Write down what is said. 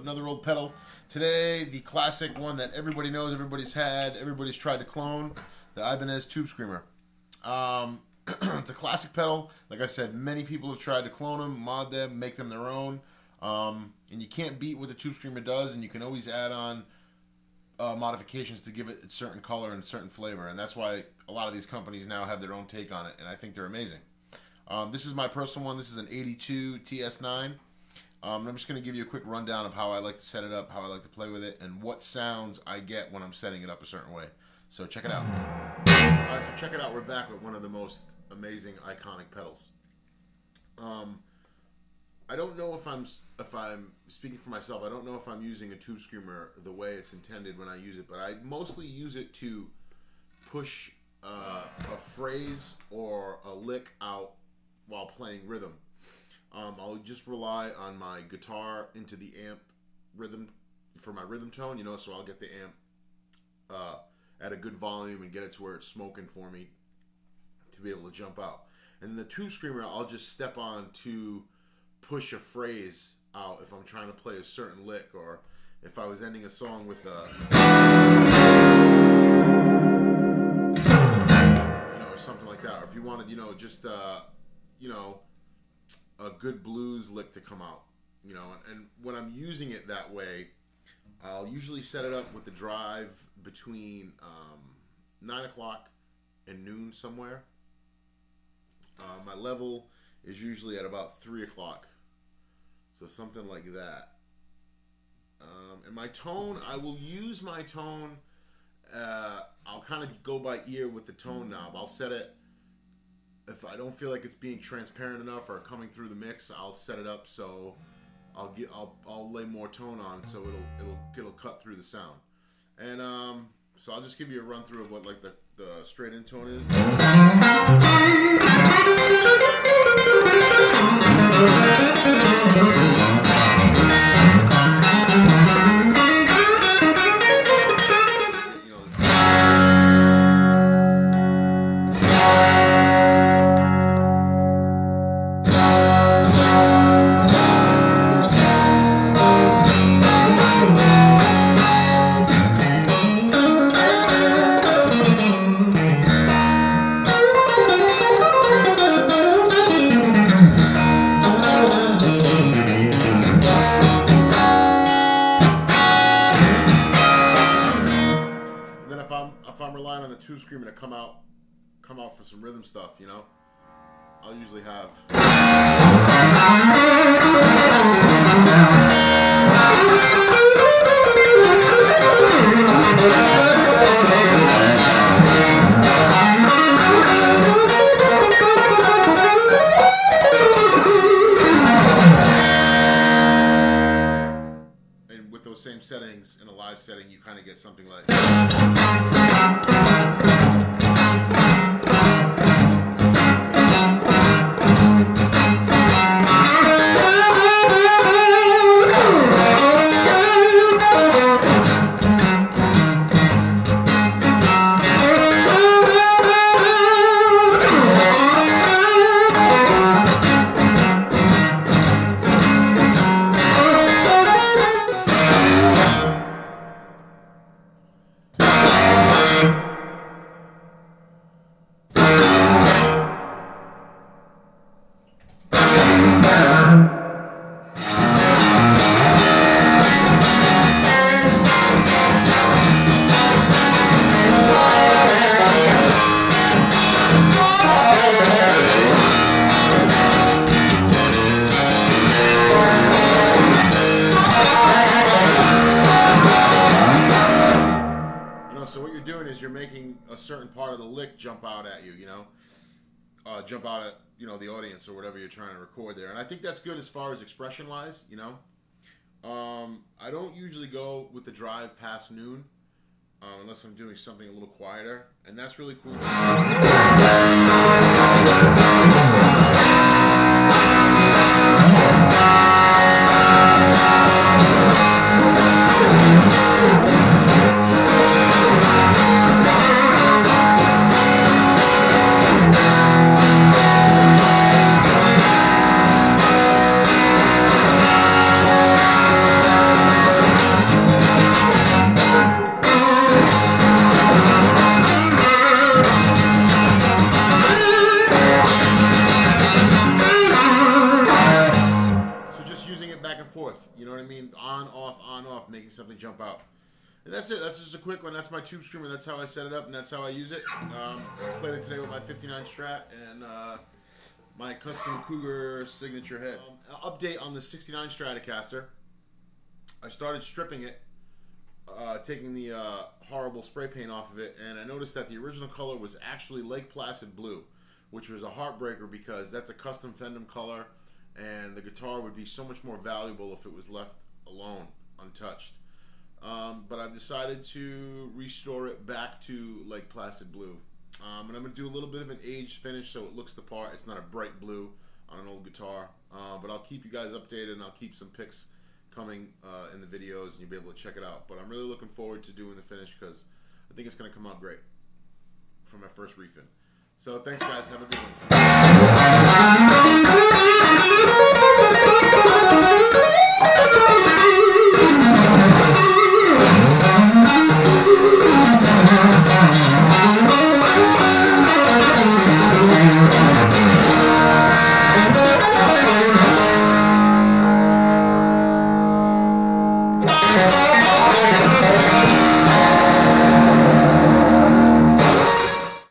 Another old pedal. Today, the classic one that everybody knows, everybody's had, everybody's tried to clone, the Ibanez Tube Screamer. It's a classic pedal. Like I said, many people have tried to clone them, mod them, make them their own. And you can't beat what the Tube Screamer does, and you can always add on modifications to give it a certain color and a certain flavor. And that's why a lot of these companies now have their own take on it, and I think they're amazing. This is my personal one. This is an 82 TS9. I'm just going to give you a quick rundown of how I like to set it up, how I like to play with it, and what sounds I get when I'm setting it up a certain way. So check it out. Alright, so check it out. We're back with one of the most amazing, iconic pedals. I don't know if I'm speaking for myself. I don't know if I'm using a Tube Screamer the way it's intended when I use it, but I mostly use it to push a phrase or a lick out while playing rhythm. I'll just rely on my guitar into the amp rhythm for my rhythm tone, so I'll get the amp at a good volume and get it to where it's smoking for me to be able to jump out. And the Tube Screamer, I'll just step on to push a phrase out if I'm trying to play a certain lick, or if I was ending a song with a, or something like that. Or if you wanted, just a good blues lick to come out, and when I'm using it that way, I'll usually set it up with the drive between 9 o'clock and noon somewhere. My level is usually at about 3 o'clock, so something like that. And my tone, I will use my tone, I'll kind of go by ear with the tone knob. I'll set it, if I don't feel like it's being transparent enough or coming through the mix, I'll set it up so I'll lay more tone on, so it'll cut through the sound. And so I'll just give you a run through of what like the straight in tone is. If I'm relying on the Tube Screamer to come out for some rhythm stuff, I'll usually have. with those same settings in a live setting, you kind of get something like. So what you're doing is you're making a certain part of the lick jump out at you, jump out at, the audience or whatever you're trying to record there. And I think that's good as far as expression-wise, I don't usually go with the drive past noon unless I'm doing something a little quieter. And that's really cool too. On, off, making something jump out. And that's it. That's just a quick one. That's my tube screamer. That's how I set it up, and that's how I use it. Played it today with my 59 Strat and my custom Cougar signature head. Update on the 69 Stratocaster. I started stripping it, taking the horrible spray paint off of it, and I noticed that the original color was actually Lake Placid blue, which was a heartbreaker because that's a custom Fendom color, and the guitar would be so much more valuable if it was left alone, untouched. But I've decided to restore it back to Lake Placid blue. And I'm going to do a little bit of an aged finish so it looks the part. It's not a bright blue on an old guitar. But I'll keep you guys updated, and I'll keep some pics coming in the videos, and you'll be able to check it out. But I'm really looking forward to doing the finish because I think it's going to come out great for my first refin. So thanks, guys. Have a good one.